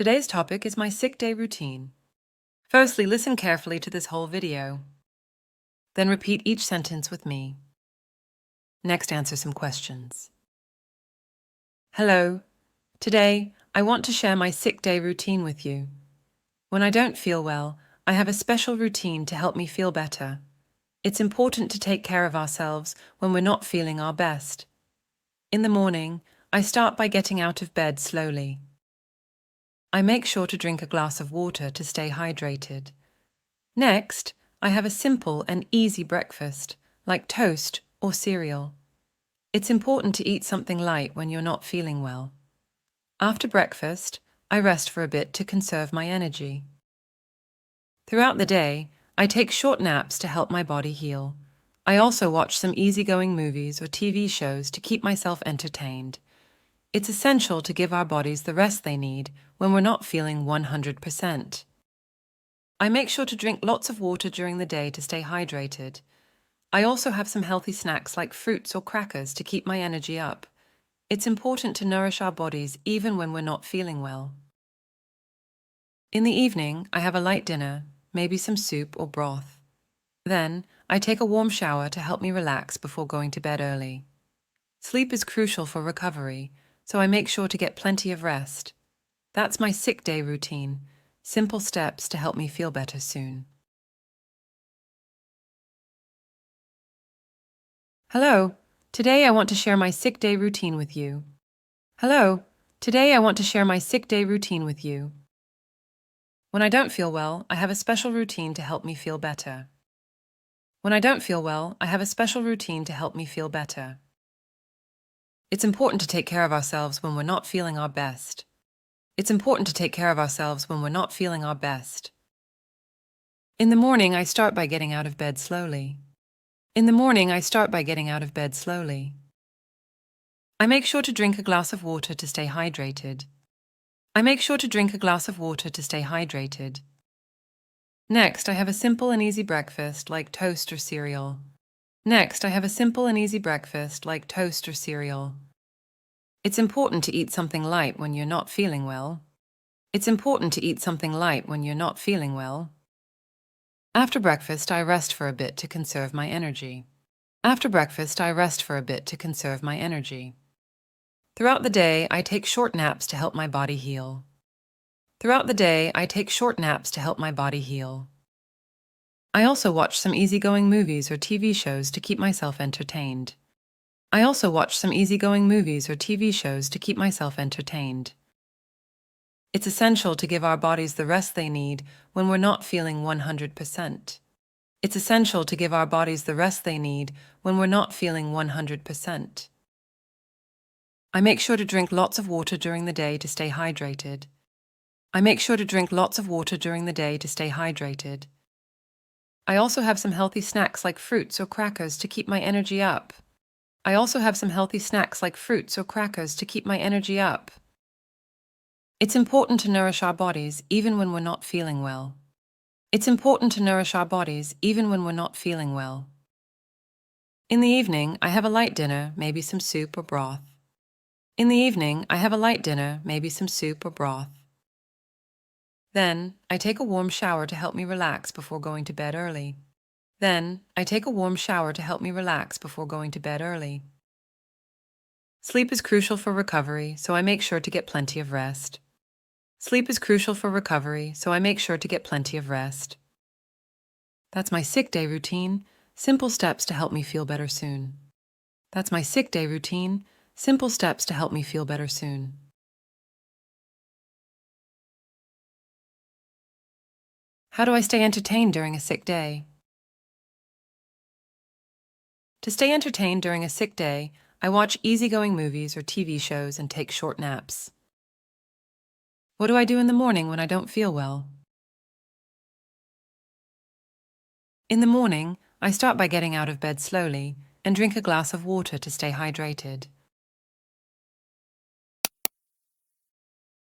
Today's topic is my sick day routine. Firstly, listen carefully to this whole video. Then repeat each sentence with me. Next, answer some questions. Hello. Today, I want to share my sick day routine with you. When I don't feel well, I have a special routine to help me feel better. It's important to take care of ourselves when we're not feeling our best. In the morning, I start by getting out of bed slowly. I make sure to drink a glass of water to stay hydrated. Next, I have a simple and easy breakfast, like toast or cereal. It's important to eat something light when you're not feeling well. After breakfast, I rest for a bit to conserve my energy. Throughout the day, I take short naps to help my body heal. I also watch some easygoing movies or TV shows to keep myself entertained. It's essential to give our bodies the rest they need when we're not feeling 100%. I make sure to drink lots of water during the day to stay hydrated. I also have some healthy snacks like fruits or crackers to keep my energy up. It's important to nourish our bodies even when we're not feeling well. In the evening, I have a light dinner, maybe some soup or broth. Then, I take a warm shower to help me relax before going to bed early. Sleep is crucial for recovery, so I make sure to get plenty of rest. That's my sick day routine, simple steps to help me feel better soon. Hello, today I want to share my sick day routine with you. Hello, today I want to share my sick day routine with you. When I don't feel well, I have a special routine to help me feel better. When I don't feel well, I have a special routine to help me feel better. It's important to take care of ourselves when we're not feeling our best. It's important to take care of ourselves when we're not feeling our best. In the morning, I start by getting out of bed slowly. In the morning, I start by getting out of bed slowly. I make sure to drink a glass of water to stay hydrated. I make sure to drink a glass of water to stay hydrated. Next, I have a simple and easy breakfast like toast or cereal. Next, I have a simple and easy breakfast like toast or cereal. It's important to eat something light when you're not feeling well. It's important to eat something light when you're not feeling well. After breakfast, I rest for a bit to conserve my energy. After breakfast, I rest for a bit to conserve my energy. Throughout the day, I take short naps to help my body heal. Throughout the day, I take short naps to help my body heal. I also watch some easygoing movies or TV shows to keep myself entertained. I also watch some easygoing movies or TV shows to keep myself entertained. It's essential to give our bodies the rest they need when we're not feeling 100%. It's essential to give our bodies the rest they need when we're not feeling 100%. I make sure to drink lots of water during the day to stay hydrated. I make sure to drink lots of water during the day to stay hydrated. I also have some healthy snacks like fruits or crackers to keep my energy up. I also have some healthy snacks like fruits or crackers to keep my energy up. It's important to nourish our bodies even when we're not feeling well. It's important to nourish our bodies even when we're not feeling well. In the evening, I have a light dinner, maybe some soup or broth. In the evening, I have a light dinner, maybe some soup or broth. Then, I take a warm shower to help me relax before going to bed early. Then, I take a warm shower to help me relax before going to bed early. Sleep is crucial for recovery, so I make sure to get plenty of rest. Sleep is crucial for recovery, so I make sure to get plenty of rest. That's my sick day routine, simple steps to help me feel better soon. That's my sick day routine, simple steps to help me feel better soon. How do I stay entertained during a sick day? To stay entertained during a sick day, I watch easygoing movies or TV shows and take short naps. What do I do in the morning when I don't feel well? In the morning, I start by getting out of bed slowly and drink a glass of water to stay hydrated.